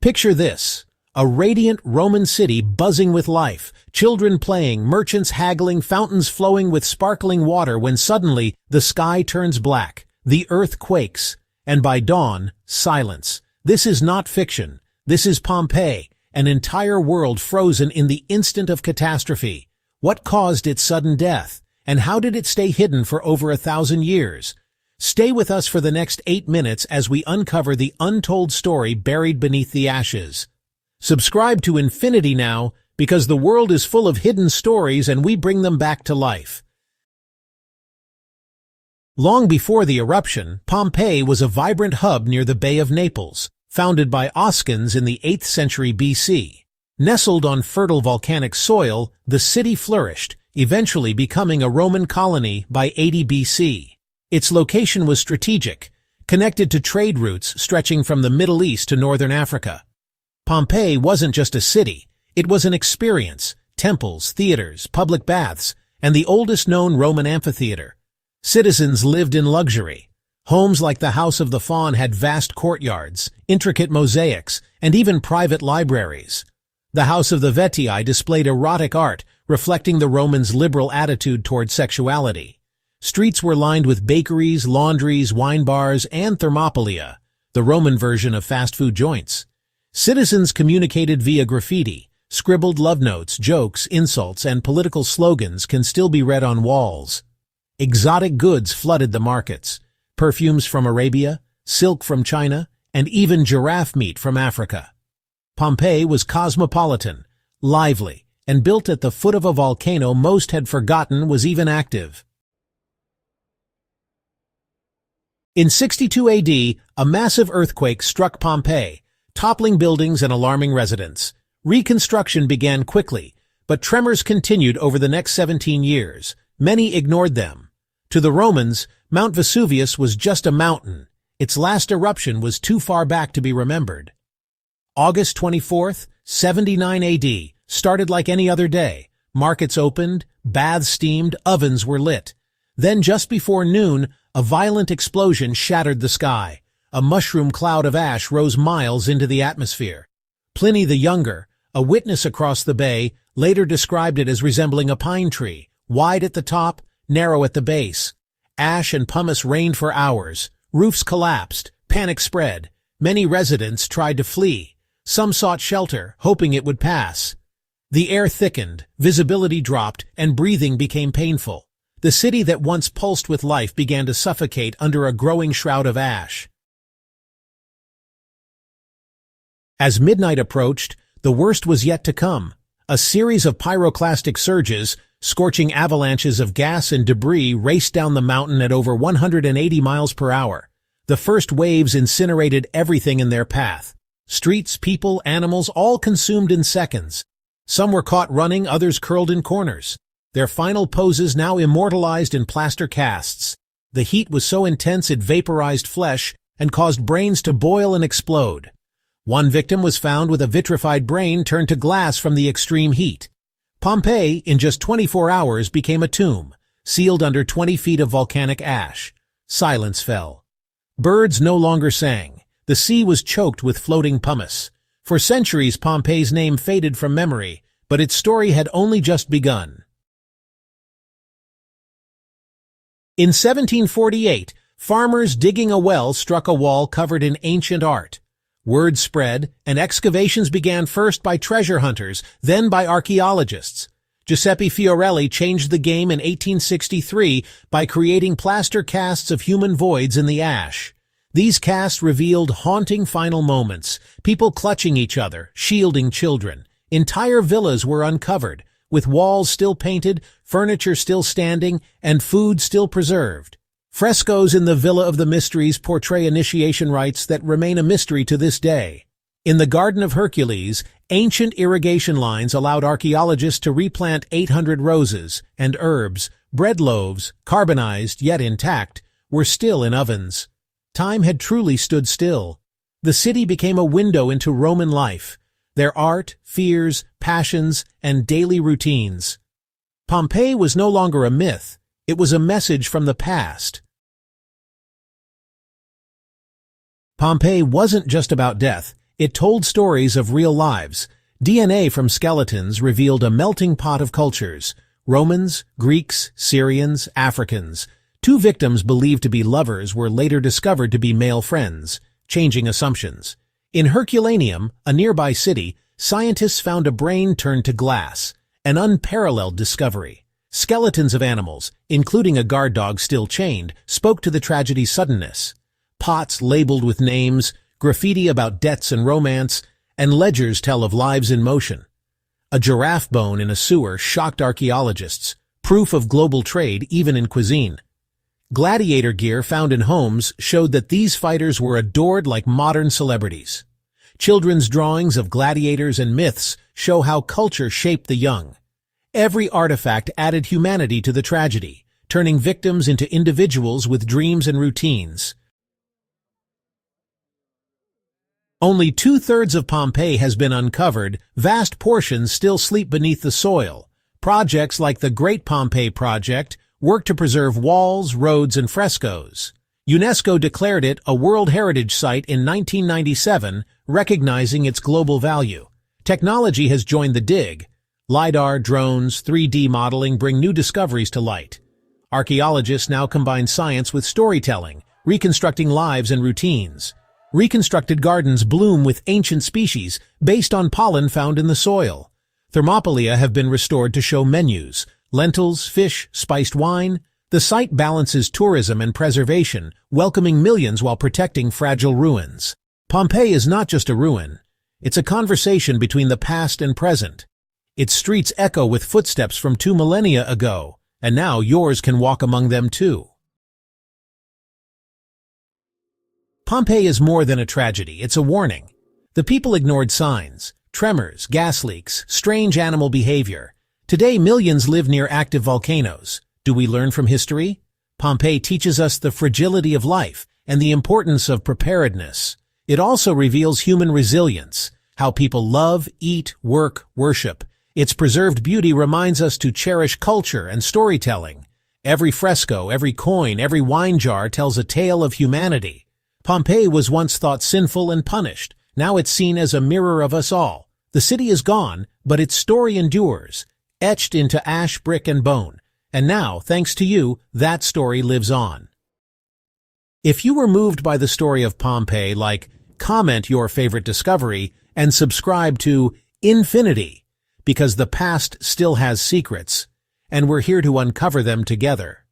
Picture this: a radiant Roman city buzzing with life, children playing, merchants haggling, fountains flowing with sparkling water, when suddenly the sky turns black, the earth quakes, and by dawn, silence. This is not fiction. This is Pompeii, an entire world frozen in the instant of catastrophe. What caused its sudden death, and how did it stay hidden for over 1,000 years? Stay with us for the next 8 minutes as we uncover the untold story buried beneath the ashes. Subscribe to Infinity now, because the world is full of hidden stories and we bring them back to life. Long before the eruption, Pompeii was a vibrant hub near the Bay of Naples, founded by Oscans in the 8th century BC. Nestled on fertile volcanic soil, the city flourished, eventually becoming a Roman colony by 80 BC. Its location was strategic, connected to trade routes stretching from the Middle East to northern Africa. Pompeii wasn't just a city, it was an experience: temples, theaters, public baths, and the oldest known Roman amphitheater. Citizens lived in luxury. Homes like the House of the Faun had vast courtyards, intricate mosaics, and even private libraries. The House of the Vetii displayed erotic art, reflecting the Romans' liberal attitude toward sexuality. Streets were lined with bakeries, laundries, wine bars, and thermopolia, the Roman version of fast food joints. Citizens communicated via graffiti. Scribbled love notes, jokes, insults, and political slogans can still be read on walls. Exotic goods flooded the markets: perfumes from Arabia, silk from China, and even giraffe meat from Africa. Pompeii was cosmopolitan, lively, and built at the foot of a volcano most had forgotten was even active. In 62 AD, a massive earthquake struck Pompeii, toppling buildings and alarming residents. Reconstruction began quickly, but tremors continued over the next 17 years. Many ignored them. To the Romans, Mount Vesuvius was just a mountain. Its last eruption was too far back to be remembered. August 24th, 79 AD, started like any other day. Markets opened, baths steamed, ovens were lit. Then just before noon, a violent explosion shattered the sky. A mushroom cloud of ash rose miles into the atmosphere. Pliny the Younger, a witness across the bay, later described it as resembling a pine tree, wide at the top, narrow at the base. Ash and pumice rained for hours. Roofs collapsed. Panic spread. Many residents tried to flee. Some sought shelter, hoping it would pass. The air thickened, visibility dropped, and breathing became painful. The city that once pulsed with life began to suffocate under a growing shroud of ash. As midnight approached, the worst was yet to come. A series of pyroclastic surges, scorching avalanches of gas and debris, raced down the mountain at over 180 miles per hour. The first waves incinerated everything in their path. Streets, people, animals, all consumed in seconds. Some were caught running, others curled in corners. Their final poses now immortalized in plaster casts. The heat was so intense it vaporized flesh and caused brains to boil and explode. One victim was found with a vitrified brain turned to glass from the extreme heat. Pompeii, in just 24 hours, became a tomb, sealed under 20 feet of volcanic ash. Silence fell. Birds no longer sang. The sea was choked with floating pumice. For centuries, Pompeii's name faded from memory, but its story had only just begun. In 1748, farmers digging a well struck a wall covered in ancient art. Word spread, and excavations began first by treasure hunters, then by archaeologists. Giuseppe Fiorelli changed the game in 1863 by creating plaster casts of human voids in the ash. These casts revealed haunting final moments, people clutching each other, shielding children. Entire villas were uncovered, with walls still painted, furniture still standing, and food still preserved. Frescoes in the Villa of the Mysteries portray initiation rites that remain a mystery to this day. In the Garden of Hercules, ancient irrigation lines allowed archaeologists to replant 800 roses, and herbs, bread loaves, carbonized yet intact, were still in ovens. Time had truly stood still. The city became a window into Roman life, their art, fears, passions, and daily routines. Pompeii was no longer a myth. It was a message from the past. Pompeii wasn't just about death, It told stories of real lives. DNA from skeletons revealed a melting pot of cultures: Romans, Greeks, Syrians, Africans. 2 victims believed to be lovers were later discovered to be male friends, changing assumptions. In Herculaneum, a nearby city, scientists found a brain turned to glass, an unparalleled discovery. Skeletons of animals, including a guard dog still chained, spoke to the tragedy's suddenness. Pots labeled with names, graffiti about debts and romance, and ledgers tell of lives in motion. A giraffe bone in a sewer shocked archaeologists, proof of global trade even in cuisine. Gladiator gear found in homes showed that these fighters were adored like modern celebrities. Children's drawings of gladiators and myths show how culture shaped the young. Every artifact added humanity to the tragedy, turning victims into individuals with dreams and routines. Only 2/3 of Pompeii has been uncovered. Vast portions still sleep beneath the soil. Projects like the Great Pompeii Project work to preserve walls, roads, and frescoes. UNESCO declared it a World Heritage Site in 1997, recognizing its global value. Technology has joined the dig. LiDAR, drones, 3D modeling bring new discoveries to light. Archaeologists now combine science with storytelling, reconstructing lives and routines. Reconstructed gardens bloom with ancient species based on pollen found in the soil. Thermopolia have been restored to show menus: lentils, fish, spiced wine. The site balances tourism and preservation, welcoming millions while protecting fragile ruins. Pompeii is not just a ruin. It's a conversation between the past and present. Its streets echo with footsteps from 2 millennia ago, and now yours can walk among them too. Pompeii is more than a tragedy, it's a warning. The people ignored signs: tremors, gas leaks, strange animal behavior. Today, millions live near active volcanoes. Do we learn from history? Pompeii teaches us the fragility of life and the importance of preparedness. It also reveals human resilience, how people love, eat, work, worship. Its preserved beauty reminds us to cherish culture and storytelling. Every fresco, every coin, every wine jar tells a tale of humanity. Pompeii was once thought sinful and punished. Now it's seen as a mirror of us all. The city is gone, but its story endures, etched into ash, brick, and bone. And now, thanks to you, that story lives on. If you were moved by the story of Pompeii, comment your favorite discovery and subscribe to Infinity, because the past still has secrets, and we're here to uncover them together.